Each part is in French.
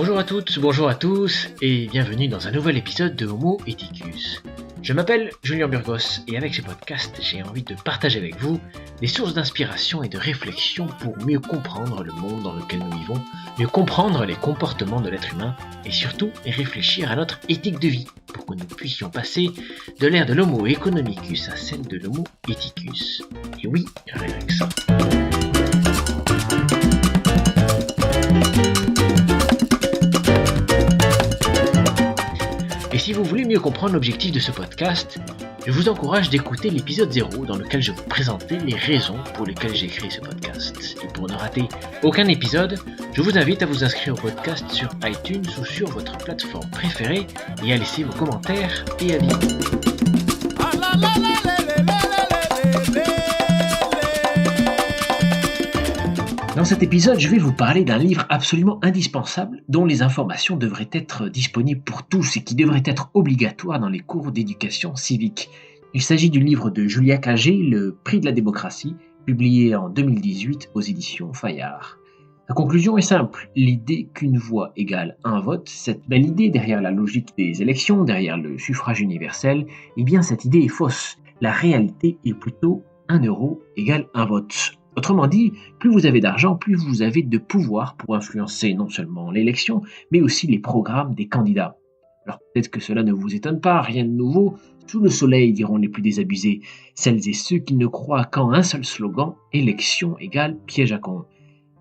Bonjour à toutes, bonjour à tous, et bienvenue dans un nouvel épisode de Homo Ethicus. Je m'appelle Julien Burgos, et avec ce podcast, j'ai envie de partager avec vous des sources d'inspiration et de réflexion pour mieux comprendre le monde dans lequel nous vivons, mieux comprendre les comportements de l'être humain, et surtout réfléchir à notre éthique de vie, pour que nous puissions passer de l'ère de l'Homo economicus à celle de l'Homo Ethicus. Et oui, rien que ça. Et si vous voulez mieux comprendre l'objectif de ce podcast, je vous encourage d'écouter l'épisode 0 dans lequel je vous présentais les raisons pour lesquelles j'ai créé ce podcast. Et pour ne rater aucun épisode, je vous invite à vous inscrire au podcast sur iTunes ou sur votre plateforme préférée et à laisser vos commentaires et avis. Dans cet épisode, je vais vous parler d'un livre absolument indispensable dont les informations devraient être disponibles pour tous et qui devrait être obligatoire dans les cours d'éducation civique. Il s'agit du livre de Julia Cagé, Le Prix de la démocratie, publié en 2018 aux éditions Fayard. La conclusion est simple, l'idée qu'une voix égale un vote, cette belle idée derrière la logique des élections, derrière le suffrage universel, eh bien cette idée est fausse. La réalité est plutôt 1 euro égale un vote. Autrement dit, plus vous avez d'argent, plus vous avez de pouvoir pour influencer non seulement l'élection, mais aussi les programmes des candidats. Alors peut-être que cela ne vous étonne pas, rien de nouveau, sous le soleil diront les plus désabusés, celles et ceux qui ne croient qu'en un seul slogan, élection égale piège à con.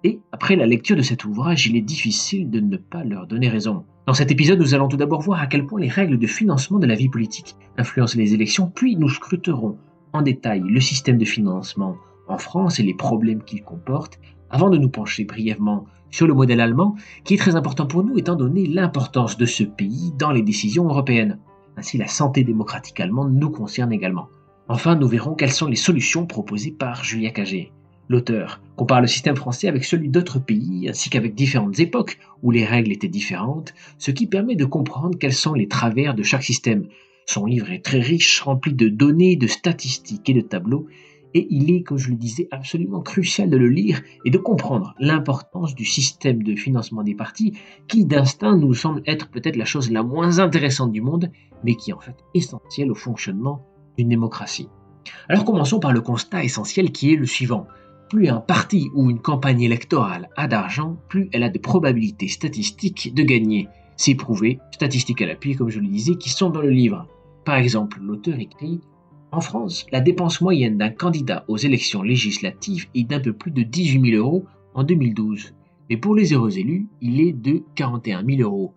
Et après la lecture de cet ouvrage, il est difficile de ne pas leur donner raison. Dans cet épisode, nous allons tout d'abord voir à quel point les règles de financement de la vie politique influencent les élections, puis nous scruterons en détail le système de financement en France et les problèmes qu'il comporte, avant de nous pencher brièvement sur le modèle allemand, qui est très important pour nous étant donné l'importance de ce pays dans les décisions européennes. Ainsi, la santé démocratique allemande nous concerne également. Enfin, nous verrons quelles sont les solutions proposées par Julia Cagé. L'auteur compare le système français avec celui d'autres pays, ainsi qu'avec différentes époques où les règles étaient différentes, ce qui permet de comprendre quels sont les travers de chaque système. Son livre est très riche, rempli de données, de statistiques et de tableaux, et il est, comme je le disais, absolument crucial de le lire et de comprendre l'importance du système de financement des partis qui d'instinct nous semble être peut-être la chose la moins intéressante du monde, mais qui est en fait essentielle au fonctionnement d'une démocratie. Alors commençons par le constat essentiel qui est le suivant. Plus un parti ou une campagne électorale a d'argent, plus elle a de probabilités statistiques de gagner. C'est prouvé, statistiques à l'appui comme je le disais, qui sont dans le livre. Par exemple, l'auteur écrit « En France, la dépense moyenne d'un candidat aux élections législatives est d'un peu plus de 18 000 euros en 2012. Mais pour les heureux élus, il est de 41 000 euros.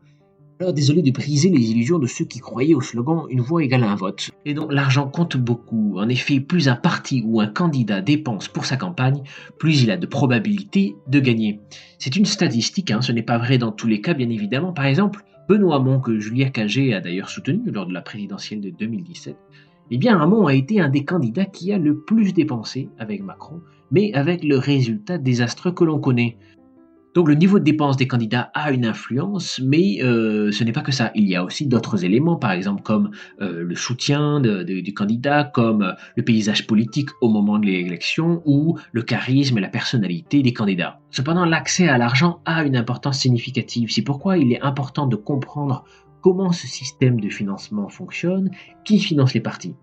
Alors désolé de briser les illusions de ceux qui croyaient au slogan « une voix égale un vote ». Et donc l'argent compte beaucoup. En effet, plus un parti ou un candidat dépense pour sa campagne, plus il a de probabilités de gagner. C'est une statistique, ce n'est pas vrai dans tous les cas bien évidemment. Par exemple, Benoît Hamon, que Julia Cagé a d'ailleurs soutenu lors de la présidentielle de 2017, eh bien, Hamon a été un des candidats qui a le plus dépensé avec Macron, mais avec le résultat désastreux que l'on connaît. Donc le niveau de dépense des candidats a une influence, mais ce n'est pas que ça. Il y a aussi d'autres éléments, par exemple comme le soutien du candidat, comme le paysage politique au moment de l'élection, ou le charisme et la personnalité des candidats. Cependant, l'accès à l'argent a une importance significative. C'est pourquoi il est important de comprendre comment ce système de financement fonctionne, qui finance les partis.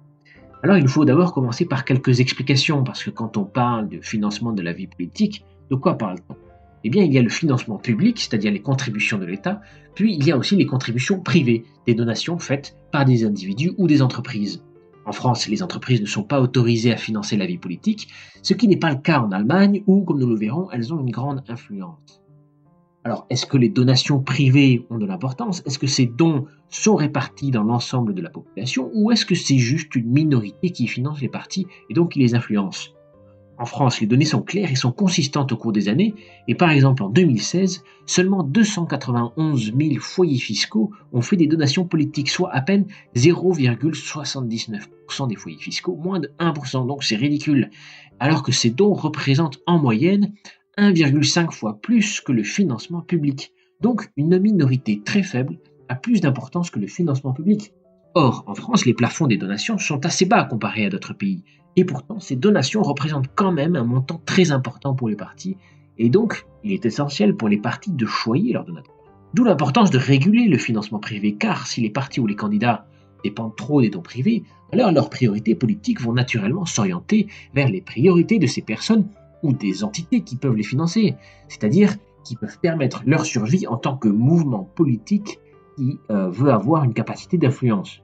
Alors il faut d'abord commencer par quelques explications, parce que quand on parle de financement de la vie politique, de quoi parle-t-on ? Eh bien il y a le financement public, c'est-à-dire les contributions de l'État, puis il y a aussi les contributions privées, des donations faites par des individus ou des entreprises. En France, les entreprises ne sont pas autorisées à financer la vie politique, ce qui n'est pas le cas en Allemagne, où, comme nous le verrons, elles ont une grande influence. Alors, est-ce que les donations privées ont de l'importance ? Est-ce que ces dons sont répartis dans l'ensemble de la population ou est-ce que c'est juste une minorité qui finance les partis et donc qui les influence ? En France, les données sont claires et sont consistantes au cours des années et par exemple en 2016, seulement 291 000 foyers fiscaux ont fait des donations politiques, soit à peine 0,79% des foyers fiscaux, moins de 1%, donc c'est ridicule. Alors que ces dons représentent en moyenne 1,5 fois plus que le financement public. Donc, une minorité très faible a plus d'importance que le financement public. Or, en France, les plafonds des donations sont assez bas comparés à d'autres pays. Et pourtant, ces donations représentent quand même un montant très important pour les partis. Et donc, il est essentiel pour les partis de choyer leurs donateurs. D'où l'importance de réguler le financement privé, car si les partis ou les candidats dépendent trop des dons privés, alors leurs priorités politiques vont naturellement s'orienter vers les priorités de ces personnes ou des entités qui peuvent les financer, c'est-à-dire qui peuvent permettre leur survie en tant que mouvement politique qui veut avoir une capacité d'influence.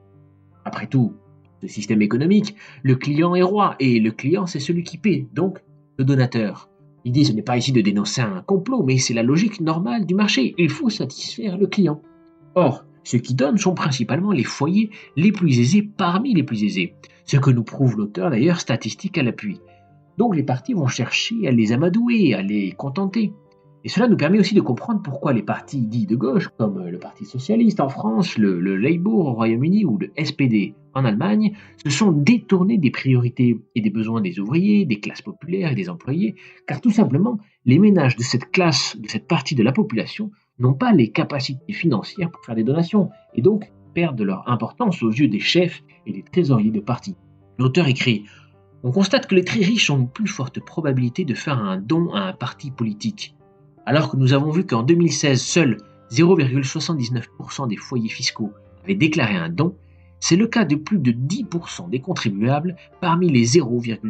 Après tout, ce système économique, le client est roi et le client c'est celui qui paie, donc le donateur. L'idée ce n'est pas ici de dénoncer un complot, mais c'est la logique normale du marché. Il faut satisfaire le client. Or, ceux qui donnent sont principalement les foyers les plus aisés parmi les plus aisés, ce que nous prouve l'auteur d'ailleurs statistique à l'appui. Donc les partis vont chercher à les amadouer, à les contenter. Et cela nous permet aussi de comprendre pourquoi les partis dits de gauche, comme le Parti socialiste en France, le Labour au Royaume-Uni ou le SPD en Allemagne, se sont détournés des priorités et des besoins des ouvriers, des classes populaires et des employés, car tout simplement, les ménages de cette classe, de cette partie de la population, n'ont pas les capacités financières pour faire des donations, et donc perdent leur importance aux yeux des chefs et des trésoriers de partis. L'auteur écrit: on constate que les très riches ont une plus forte probabilité de faire un don à un parti politique. Alors que nous avons vu qu'en 2016, seuls 0,79% des foyers fiscaux avaient déclaré un don, c'est le cas de plus de 10% des contribuables parmi les 0,01%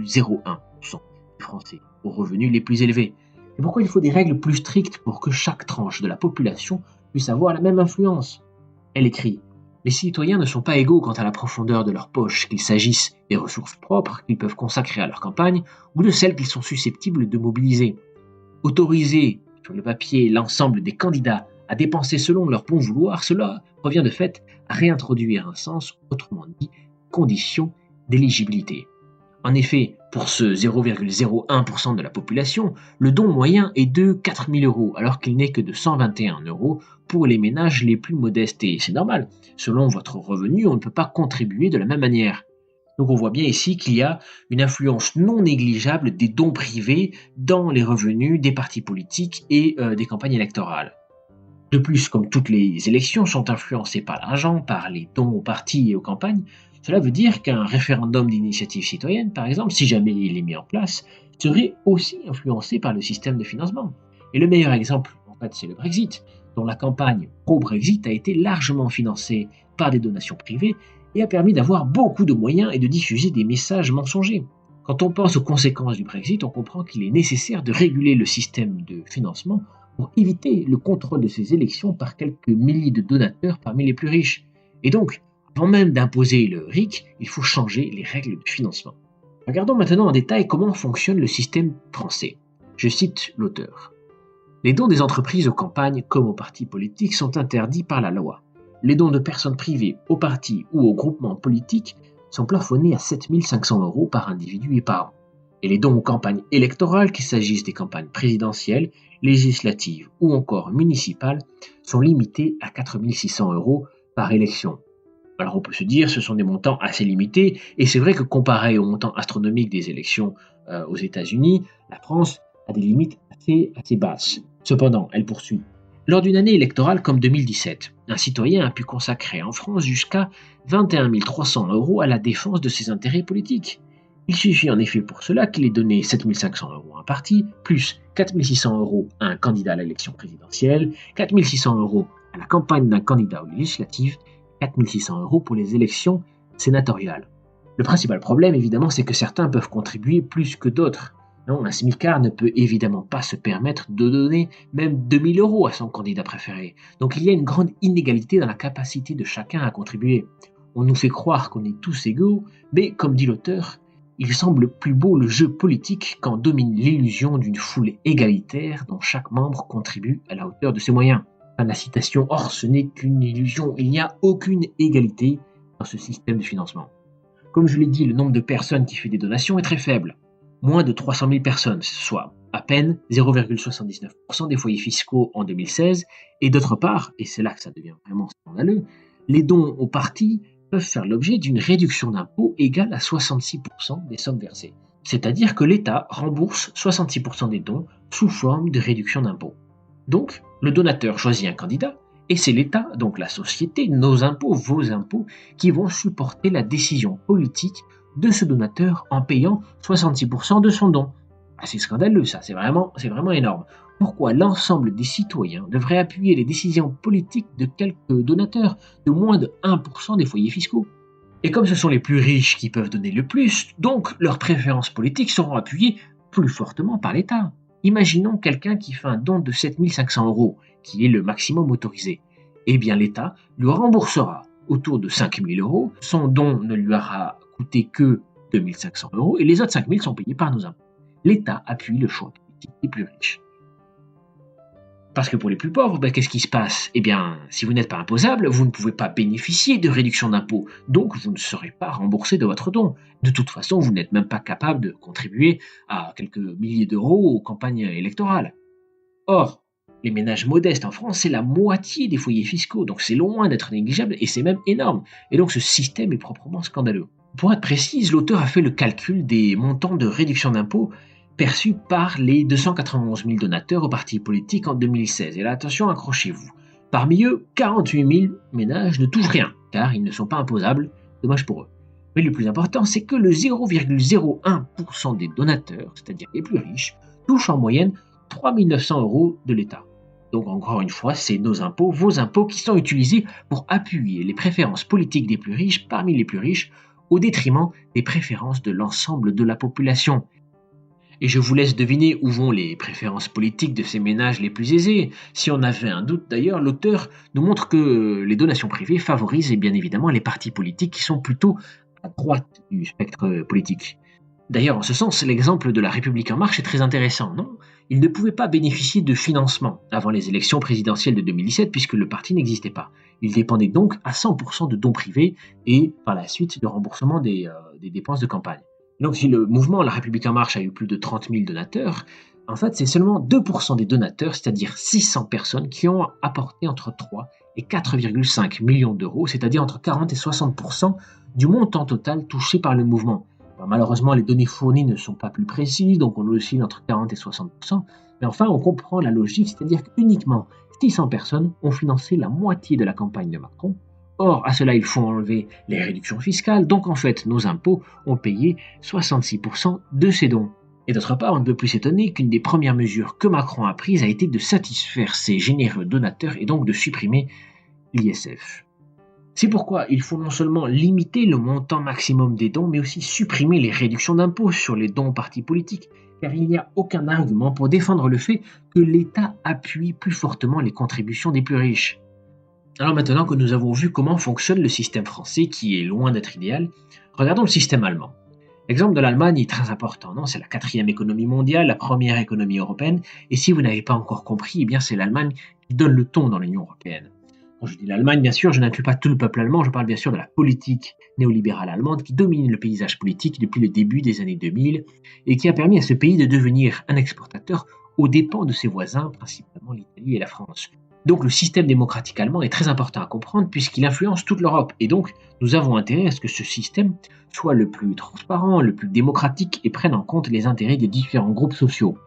des Français aux revenus les plus élevés. Et pourquoi il faut des règles plus strictes pour que chaque tranche de la population puisse avoir la même influence? Elle écrit: les citoyens ne sont pas égaux quant à la profondeur de leur poche, qu'il s'agisse des ressources propres qu'ils peuvent consacrer à leur campagne ou de celles qu'ils sont susceptibles de mobiliser. Autoriser sur le papier l'ensemble des candidats à dépenser selon leur bon vouloir, cela revient de fait à réintroduire un sens, autrement dit, condition d'éligibilité. En effet, pour ce 0,01% de la population, le don moyen est de 4 000 euros, alors qu'il n'est que de 121 euros pour les ménages les plus modestes. Et c'est normal, selon votre revenu, on ne peut pas contribuer de la même manière. Donc on voit bien ici qu'il y a une influence non négligeable des dons privés dans les revenus des partis politiques et des campagnes électorales. De plus, comme toutes les élections sont influencées par l'argent, par les dons aux partis et aux campagnes, cela veut dire qu'un référendum d'initiative citoyenne, par exemple, si jamais il est mis en place, serait aussi influencé par le système de financement. Et le meilleur exemple, en fait, c'est le Brexit, dont la campagne pro-Brexit a été largement financée par des donations privées et a permis d'avoir beaucoup de moyens et de diffuser des messages mensongers. Quand on pense aux conséquences du Brexit, on comprend qu'il est nécessaire de réguler le système de financement pour éviter le contrôle de ces élections par quelques milliers de donateurs parmi les plus riches. Et donc, avant même d'imposer le RIC, il faut changer les règles de financement. Regardons maintenant en détail comment fonctionne le système français. Je cite l'auteur. Les dons des entreprises aux campagnes comme aux partis politiques sont interdits par la loi. Les dons de personnes privées aux partis ou aux groupements politiques sont plafonnés à 7 500 euros par individu et par an. Et les dons aux campagnes électorales, qu'il s'agisse des campagnes présidentielles, législatives ou encore municipales, sont limités à 4 600 euros par élection. Alors on peut se dire ce sont des montants assez limités, et c'est vrai que comparé aux montants astronomiques des élections aux États-Unis, la France a des limites assez basses. Cependant, elle poursuit. Lors d'une année électorale comme 2017, un citoyen a pu consacrer en France jusqu'à 21 300 euros à la défense de ses intérêts politiques. Il suffit en effet pour cela qu'il ait donné 7 500 euros à un parti, plus 4 600 euros à un candidat à l'élection présidentielle, 4 600 euros à la campagne d'un candidat aux législatives, 4 600 euros pour les élections sénatoriales. Le principal problème, évidemment, c'est que certains peuvent contribuer plus que d'autres. Non, un smicard ne peut évidemment pas se permettre de donner même 2 000 euros à son candidat préféré. Donc il y a une grande inégalité dans la capacité de chacun à contribuer. On nous fait croire qu'on est tous égaux, mais comme dit l'auteur, il semble plus beau le jeu politique quand domine l'illusion d'une foule égalitaire dont chaque membre contribue à la hauteur de ses moyens. Fin de la citation. Or, ce n'est qu'une illusion, il n'y a aucune égalité dans ce système de financement. Comme je l'ai dit, le nombre de personnes qui fait des donations est très faible. Moins de 300 000 personnes, soit à peine 0,79% des foyers fiscaux en 2016, et d'autre part, et c'est là que ça devient vraiment scandaleux, les dons aux partis peuvent faire l'objet d'une réduction d'impôt égale à 66% des sommes versées. C'est-à-dire que l'État rembourse 66% des dons sous forme de réduction d'impôt. Donc, le donateur choisit un candidat, et c'est l'État, donc la société, nos impôts, vos impôts, qui vont supporter la décision politique de ce donateur en payant 66% de son don. C'est scandaleux ça, c'est vraiment énorme. Pourquoi l'ensemble des citoyens devraient appuyer les décisions politiques de quelques donateurs de moins de 1% des foyers fiscaux? Et comme ce sont les plus riches qui peuvent donner le plus, donc leurs préférences politiques seront appuyées plus fortement par l'État. Imaginons quelqu'un qui fait un don de 7 500 euros, qui est le maximum autorisé. Eh bien l'État lui remboursera autour de 5 000 euros, son don ne lui aura coûté que 2 500 euros et les autres 5 000 sont payés par nos impôts. L'État appuie le choix politique des plus riches. Parce que pour les plus pauvres, qu'est-ce qui se passe? Eh bien, si vous n'êtes pas imposable, vous ne pouvez pas bénéficier de réduction d'impôts, donc vous ne serez pas remboursé de votre don. De toute façon, vous n'êtes même pas capable de contribuer à quelques milliers d'euros aux campagnes électorales. Or, les ménages modestes en France, c'est la moitié des foyers fiscaux, donc c'est loin d'être négligeable et c'est même énorme. Et donc ce système est proprement scandaleux. Pour être précise, l'auteur a fait le calcul des montants de réduction d'impôts perçus par les 291 000 donateurs aux partis politiques en 2016. Et là, attention, accrochez-vous. Parmi eux, 48 000 ménages ne touchent rien, car ils ne sont pas imposables, dommage pour eux. Mais le plus important, c'est que le 0,01% des donateurs, c'est-à-dire les plus riches, touchent en moyenne 3 900 euros de l'État. Donc encore une fois, c'est nos impôts, vos impôts qui sont utilisés pour appuyer les préférences politiques des plus riches parmi les plus riches au détriment des préférences de l'ensemble de la population. Et je vous laisse deviner où vont les préférences politiques de ces ménages les plus aisés. Si on avait un doute d'ailleurs, l'auteur nous montre que les donations privées favorisent bien évidemment les partis politiques qui sont plutôt à droite du spectre politique. D'ailleurs, en ce sens, l'exemple de La République En Marche est très intéressant, non? Il ne pouvait pas bénéficier de financement avant les élections présidentielles de 2017 puisque le parti n'existait pas. Il dépendait donc à 100% de dons privés et par la suite de remboursement des dépenses de campagne. Donc si le mouvement La République En Marche a eu plus de 30 000 donateurs, en fait c'est seulement 2% des donateurs, c'est-à-dire 600 personnes, qui ont apporté entre 3 et 4,5 millions d'euros, c'est-à-dire entre 40 et 60% du montant total touché par le mouvement. Alors, malheureusement, les données fournies ne sont pas plus précises, donc on oscille entre 40 et 60%, mais enfin on comprend la logique, c'est-à-dire qu'uniquement 600 personnes ont financé la moitié de la campagne de Macron. Or, à cela, il faut enlever les réductions fiscales, donc en fait, nos impôts ont payé 66% de ces dons. Et d'autre part, on ne peut plus s'étonner qu'une des premières mesures que Macron a prises a été de satisfaire ces généreux donateurs et donc de supprimer l'ISF. C'est pourquoi il faut non seulement limiter le montant maximum des dons, mais aussi supprimer les réductions d'impôts sur les dons aux partis politiques, car il n'y a aucun argument pour défendre le fait que l'État appuie plus fortement les contributions des plus riches. Alors maintenant que nous avons vu comment fonctionne le système français, qui est loin d'être idéal, regardons le système allemand. L'exemple de l'Allemagne est très important, non? C'est la 4e économie mondiale, la première économie européenne, et si vous n'avez pas encore compris, eh bien c'est l'Allemagne qui donne le ton dans l'Union européenne. Quand je dis l'Allemagne, bien sûr, je n'inclus pas tout le peuple allemand, je parle bien sûr de la politique néolibérale allemande qui domine le paysage politique depuis le début des années 2000 et qui a permis à ce pays de devenir un exportateur aux dépens de ses voisins, principalement l'Italie et la France. Donc le système démocratique allemand est très important à comprendre puisqu'il influence toute l'Europe et donc nous avons intérêt à ce que ce système soit le plus transparent, le plus démocratique et prenne en compte les intérêts des différents groupes sociaux.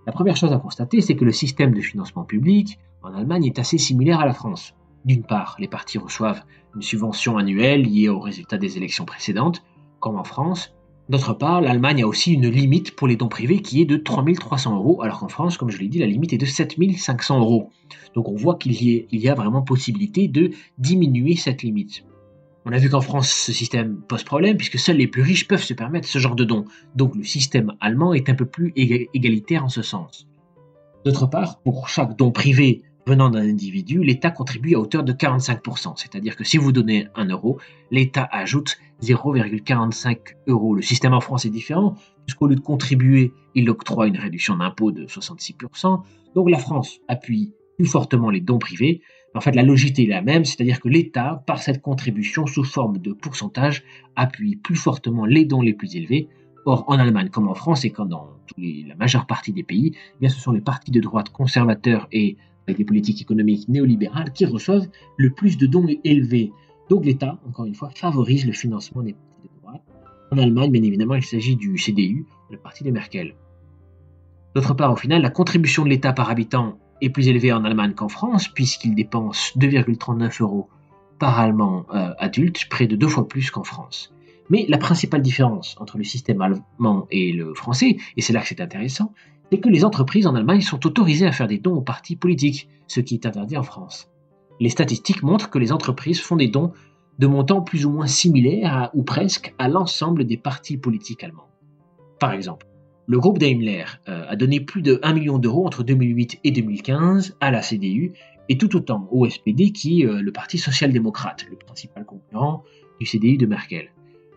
La première chose à constater, c'est que le système de financement public en Allemagne est assez similaire à la France. D'une part, les partis reçoivent une subvention annuelle liée aux résultats des élections précédentes, comme en France. D'autre part, l'Allemagne a aussi une limite pour les dons privés qui est de 3 300 euros, alors qu'en France, comme je l'ai dit, la limite est de 7 500 euros. Donc on voit qu'il y a vraiment possibilité de diminuer cette limite. On a vu qu'en France, ce système pose problème puisque seuls les plus riches peuvent se permettre ce genre de dons. Donc le système allemand est un peu plus égalitaire en ce sens. D'autre part, pour chaque don privé venant d'un individu, l'État contribue à hauteur de 45%. C'est-à-dire que si vous donnez 1 euro, l'État ajoute 0,45 euros. Le système en France est différent, puisqu'au lieu de contribuer, il octroie une réduction d'impôt de 66%. Donc la France appuie plus fortement les dons privés. En fait, la logique est la même, c'est-à-dire que l'État, par cette contribution sous forme de pourcentage, appuie plus fortement les dons les plus élevés. Or, en Allemagne comme en France, et comme dans la majeure partie des pays, eh bien, ce sont les partis de droite conservateurs et avec des politiques économiques néolibérales qui reçoivent le plus de dons élevés. Donc l'État, encore une fois, favorise le financement des partis de droite. En Allemagne, bien évidemment, il s'agit du CDU, le parti de Merkel. D'autre part, au final, la contribution de l'État par habitant est plus élevée en Allemagne qu'en France, puisqu'il dépense 2,39 euros par Allemand adulte, près de 2 fois plus qu'en France. Mais la principale différence entre le système allemand et le français, et c'est là que c'est intéressant, c'est que les entreprises en Allemagne sont autorisées à faire des dons aux partis politiques, ce qui est interdit en France. Les statistiques montrent que les entreprises font des dons de montants plus ou moins similaires ou presque à l'ensemble des partis politiques allemands. Par exemple, le groupe Daimler a donné plus de 1 million d'euros entre 2008 et 2015 à la CDU et tout autant au SPD qui est le parti social-démocrate, le principal concurrent du CDU de Merkel.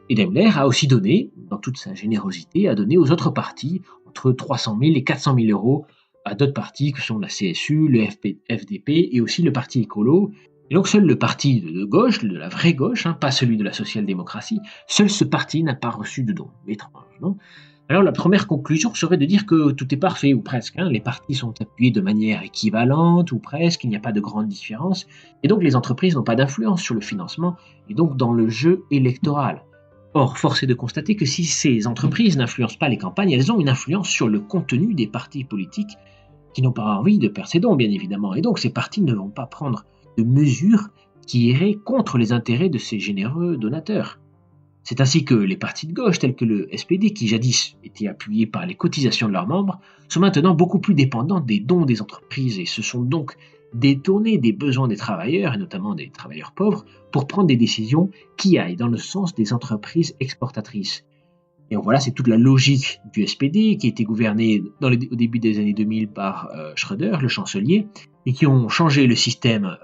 Et Daimler a aussi donné, dans toute sa générosité, a donné aux autres partis entre 300 000 et 400 000 euros à d'autres partis que sont la CSU, le FDP et aussi le parti écolo. Et donc seul le parti de gauche, de la vraie gauche, pas celui de la social-démocratie, seul ce parti n'a pas reçu de dons. Étrange, non? Alors la première conclusion serait de dire que tout est parfait, ou presque. Les partis sont appuyés de manière équivalente, ou presque, il n'y a pas de grande différence, et donc les entreprises n'ont pas d'influence sur le financement, et donc dans le jeu électoral. Or, force est de constater que si ces entreprises n'influencent pas les campagnes, elles ont une influence sur le contenu des partis politiques qui n'ont pas envie de perdre ses dons, bien évidemment, et donc ces partis ne vont pas prendre de mesures qui iraient contre les intérêts de ces généreux donateurs. C'est ainsi que les partis de gauche tels que le SPD, qui jadis étaient appuyés par les cotisations de leurs membres, sont maintenant beaucoup plus dépendants des dons des entreprises et se sont donc détournés des besoins des travailleurs, et notamment des travailleurs pauvres, pour prendre des décisions qui aillent dans le sens des entreprises exportatrices. Et voilà, c'est toute la logique du SPD qui a été gouverné au début des années 2000 par Schröder, le chancelier, et qui ont changé le système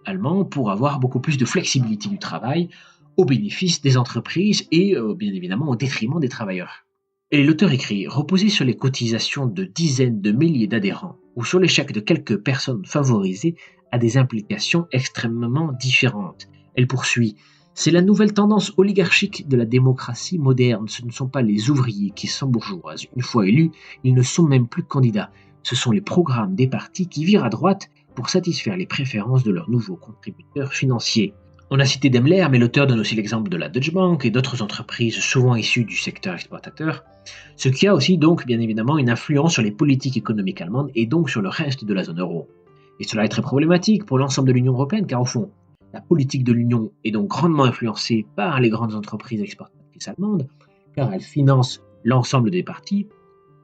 allemand pour avoir beaucoup plus de flexibilité du travail au bénéfice des entreprises et bien évidemment au détriment des travailleurs. Et l'auteur écrit « Reposer sur les cotisations de dizaines de milliers d'adhérents ou sur les chèques de quelques personnes favorisées a des implications extrêmement différentes. » Elle poursuit « C'est la nouvelle tendance oligarchique de la démocratie moderne. Ce ne sont pas les ouvriers qui s'embourgeoisent. Une fois élus, ils ne sont même plus candidats. Ce sont les programmes des partis qui virent à droite pour satisfaire les préférences de leurs nouveaux contributeurs financiers. » On a cité Daimler, mais l'auteur donne aussi l'exemple de la Deutsche Bank et d'autres entreprises souvent issues du secteur exportateur, ce qui a aussi donc bien évidemment une influence sur les politiques économiques allemandes et donc sur le reste de la zone euro. Et cela est très problématique pour l'ensemble de l'Union européenne car au fond, la politique de l'Union est donc grandement influencée par les grandes entreprises exportatrices allemandes car elles financent l'ensemble des partis.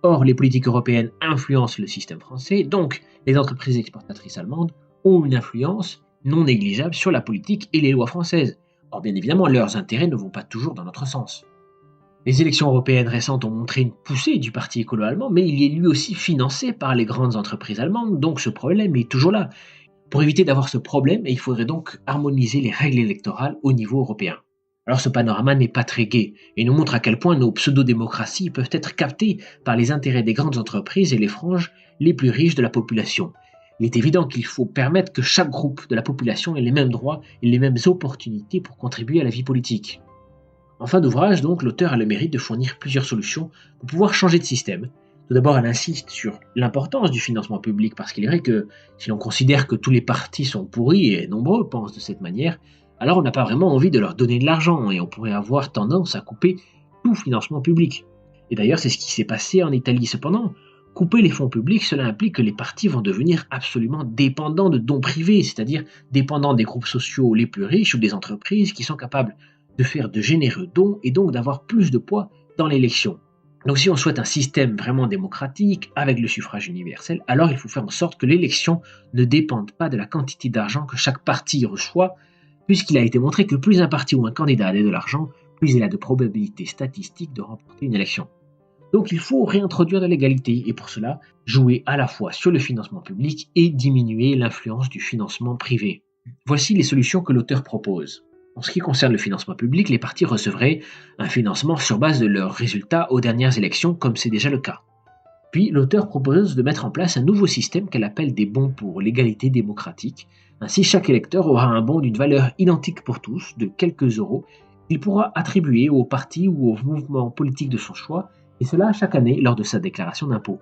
Or, les politiques européennes influencent le système français, donc les entreprises exportatrices allemandes ont une influence non négligeable sur la politique et les lois françaises. Or, bien évidemment, leurs intérêts ne vont pas toujours dans notre sens. Les élections européennes récentes ont montré une poussée du parti écolo allemand, mais il est lui aussi financé par les grandes entreprises allemandes, donc ce problème est toujours là. Pour éviter d'avoir ce problème, il faudrait donc harmoniser les règles électorales au niveau européen. Alors ce panorama n'est pas très gai, et nous montre à quel point nos pseudo-démocraties peuvent être captées par les intérêts des grandes entreprises et les franges les plus riches de la population. Il est évident qu'il faut permettre que chaque groupe de la population ait les mêmes droits et les mêmes opportunités pour contribuer à la vie politique. En fin d'ouvrage, donc, l'auteur a le mérite de fournir plusieurs solutions pour pouvoir changer de système. Tout d'abord, elle insiste sur l'importance du financement public, parce qu'il est vrai que si l'on considère que tous les partis sont pourris, et nombreux pensent de cette manière, alors on n'a pas vraiment envie de leur donner de l'argent, et on pourrait avoir tendance à couper tout financement public. Et d'ailleurs, c'est ce qui s'est passé en Italie. Cependant, couper les fonds publics, cela implique que les partis vont devenir absolument dépendants de dons privés, c'est-à-dire dépendants des groupes sociaux les plus riches ou des entreprises qui sont capables de faire de généreux dons et donc d'avoir plus de poids dans l'élection. Donc si on souhaite un système vraiment démocratique avec le suffrage universel, alors il faut faire en sorte que l'élection ne dépende pas de la quantité d'argent que chaque parti reçoit, puisqu'il a été montré que plus un parti ou un candidat a de l'argent, plus il a de probabilités statistiques de remporter une élection. Donc il faut réintroduire de l'égalité et pour cela jouer à la fois sur le financement public et diminuer l'influence du financement privé. Voici les solutions que l'auteur propose. En ce qui concerne le financement public, les partis recevraient un financement sur base de leurs résultats aux dernières élections, comme c'est déjà le cas. Puis l'auteur propose de mettre en place un nouveau système qu'elle appelle des bons pour l'égalité démocratique. Ainsi, chaque électeur aura un bon d'une valeur identique pour tous, de quelques euros. Il pourra attribuer au parti ou au mouvement politique de son choix, et cela chaque année lors de sa déclaration d'impôt.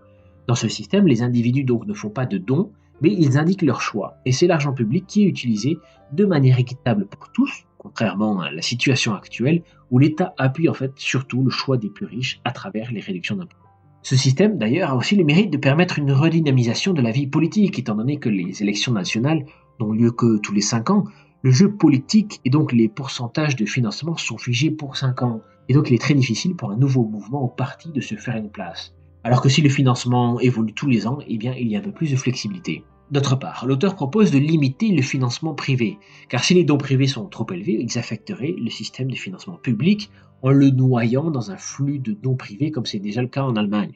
Dans ce système, les individus donc ne font pas de dons, mais ils indiquent leur choix, et c'est l'argent public qui est utilisé de manière équitable pour tous, contrairement à la situation actuelle où l'État appuie en fait surtout le choix des plus riches à travers les réductions d'impôts. Ce système d'ailleurs a aussi le mérite de permettre une redynamisation de la vie politique, étant donné que les élections nationales n'ont lieu que tous les 5 ans, le jeu politique et donc les pourcentages de financement sont figés pour 5 ans, et donc il est très difficile pour un nouveau mouvement ou parti de se faire une place. Alors que si le financement évolue tous les ans, eh bien, il y a un peu plus de flexibilité. D'autre part, l'auteur propose de limiter le financement privé, car si les dons privés sont trop élevés, ils affecteraient le système de financement public en le noyant dans un flux de dons privés comme c'est déjà le cas en Allemagne.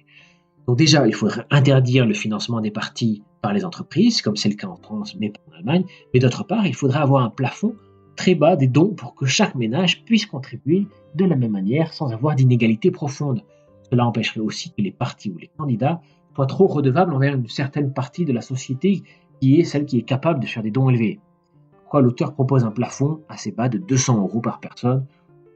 Donc déjà, il faudrait interdire le financement des partis par les entreprises, comme c'est le cas en France, mais pas en Allemagne. Mais d'autre part, il faudrait avoir un plafond très bas des dons pour que chaque ménage puisse contribuer de la même manière sans avoir d'inégalité profonde. Cela empêcherait aussi que les partis ou les candidats soient trop redevables envers une certaine partie de la société qui est celle qui est capable de faire des dons élevés. Pourquoi l'auteur propose un plafond assez bas de 200 € par personne.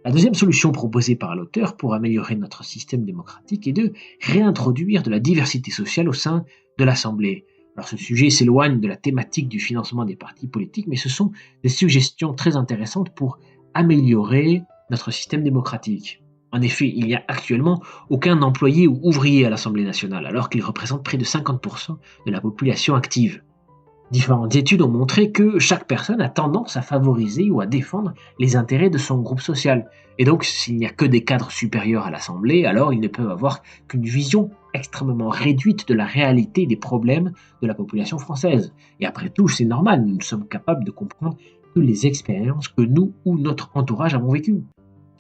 La deuxième solution proposée par l'auteur pour améliorer notre système démocratique est de réintroduire de la diversité sociale au sein de l'Assemblée. Alors ce sujet s'éloigne de la thématique du financement des partis politiques, mais ce sont des suggestions très intéressantes pour améliorer notre système démocratique. En effet, il n'y a actuellement aucun employé ou ouvrier à l'Assemblée nationale, alors qu'il représente près de 50% de la population active. Différentes études ont montré que chaque personne a tendance à favoriser ou à défendre les intérêts de son groupe social. Et donc, s'il n'y a que des cadres supérieurs à l'Assemblée, alors ils ne peuvent avoir qu'une vision extrêmement réduite de la réalité des problèmes de la population française. Et après tout, c'est normal, nous sommes capables de comprendre que les expériences que nous ou notre entourage avons vécues.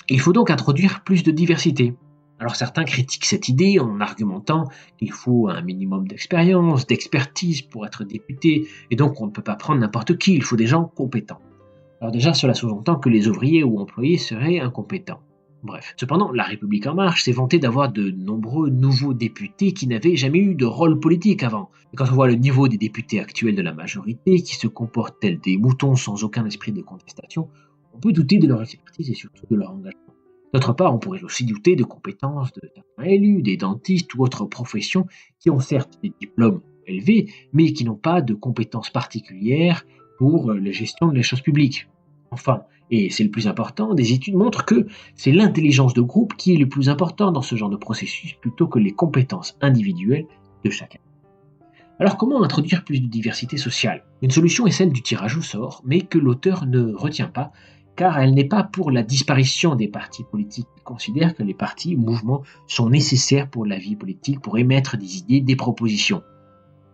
Il faut donc introduire plus de diversité. Alors certains critiquent cette idée en argumentant qu'il faut un minimum d'expérience, d'expertise pour être député, et donc on ne peut pas prendre n'importe qui, il faut des gens compétents. Alors déjà, cela sous-entend que les ouvriers ou employés seraient incompétents. Bref. Cependant, La République En Marche s'est vantée d'avoir de nombreux nouveaux députés qui n'avaient jamais eu de rôle politique avant. Et quand on voit le niveau des députés actuels de la majorité, qui se comportent tels des moutons sans aucun esprit de contestation, on peut douter de leur expertise et surtout de leur engagement. D'autre part, on pourrait aussi douter de compétences de certains élus, des dentistes ou autres professions qui ont certes des diplômes élevés, mais qui n'ont pas de compétences particulières pour la gestion des choses publiques. Enfin, et c'est le plus important, des études montrent que c'est l'intelligence de groupe qui est le plus important dans ce genre de processus plutôt que les compétences individuelles de chacun. Alors comment introduire plus de diversité sociale? Une solution est celle du tirage au sort, mais que l'auteur ne retient pas, car elle n'est pas pour la disparition des partis politiques. Il considère que les partis ou mouvements sont nécessaires pour la vie politique, pour émettre des idées, des propositions.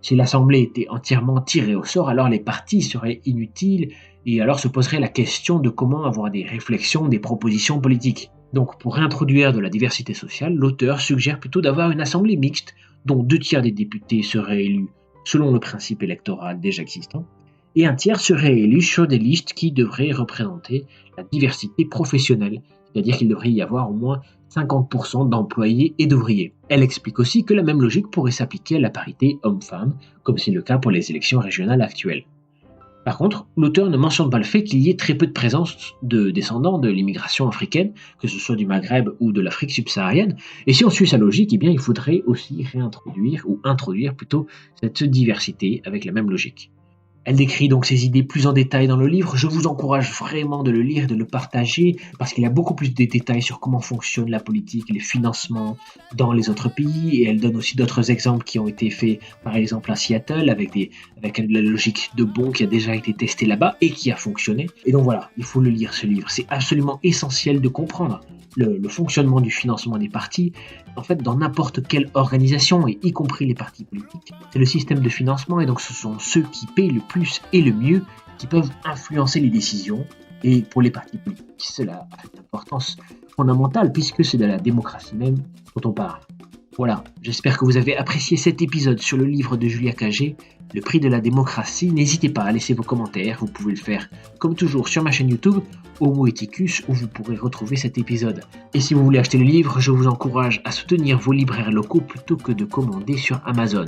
Si l'Assemblée était entièrement tirée au sort, alors les partis seraient inutiles et alors se poserait la question de comment avoir des réflexions, des propositions politiques. Donc pour réintroduire de la diversité sociale, l'auteur suggère plutôt d'avoir une assemblée mixte dont 2 tiers des députés seraient élus selon le principe électoral déjà existant, et un tiers serait élu sur des listes qui devraient représenter la diversité professionnelle, c'est-à-dire qu'il devrait y avoir au moins 50% d'employés et d'ouvriers. Elle explique aussi que la même logique pourrait s'appliquer à la parité homme-femme, comme c'est le cas pour les élections régionales actuelles. Par contre, l'auteur ne mentionne pas le fait qu'il y ait très peu de présence de descendants de l'immigration africaine, que ce soit du Maghreb ou de l'Afrique subsaharienne, et si on suit sa logique, eh bien, il faudrait aussi introduire plutôt cette diversité avec la même logique. Elle décrit donc ses idées plus en détail dans le livre. Je vous encourage vraiment de le lire, de le partager, parce qu'il y a beaucoup plus de détails sur comment fonctionne la politique, les financements dans les autres pays, et elle donne aussi d'autres exemples qui ont été faits, par exemple à Seattle, avec la logique de bond qui a déjà été testée là-bas et qui a fonctionné. Et donc voilà, il faut le lire ce livre. C'est absolument essentiel de comprendre le fonctionnement du financement des partis. En fait, dans n'importe quelle organisation, et y compris les partis politiques, c'est le système de financement, et donc ce sont ceux qui payent le plus et le mieux qui peuvent influencer les décisions. Et pour les partis politiques, cela a une importance fondamentale puisque c'est de la démocratie même dont on parle. Voilà, j'espère que vous avez apprécié cet épisode sur le livre de Julia Cagé, Le prix de la démocratie. N'hésitez pas à laisser vos commentaires, vous pouvez le faire comme toujours sur ma chaîne YouTube, Homo Ethicus, où vous pourrez retrouver cet épisode. Et si vous voulez acheter le livre, je vous encourage à soutenir vos libraires locaux plutôt que de commander sur Amazon.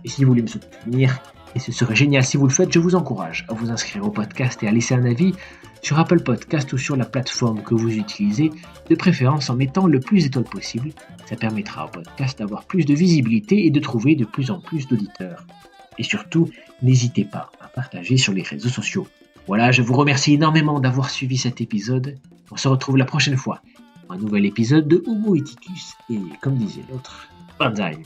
Et si vous voulez me soutenir, et ce serait génial si vous le faites, je vous encourage à vous inscrire au podcast et à laisser un avis sur Apple Podcast ou sur la plateforme que vous utilisez, de préférence en mettant le plus d'étoiles possible. Ça permettra au podcast d'avoir plus de visibilité et de trouver de plus en plus d'auditeurs. Et surtout, n'hésitez pas à partager sur les réseaux sociaux. Voilà, je vous remercie énormément d'avoir suivi cet épisode. On se retrouve la prochaine fois pour un nouvel épisode de Homo Ethicus. Et comme disait l'autre, Banzai!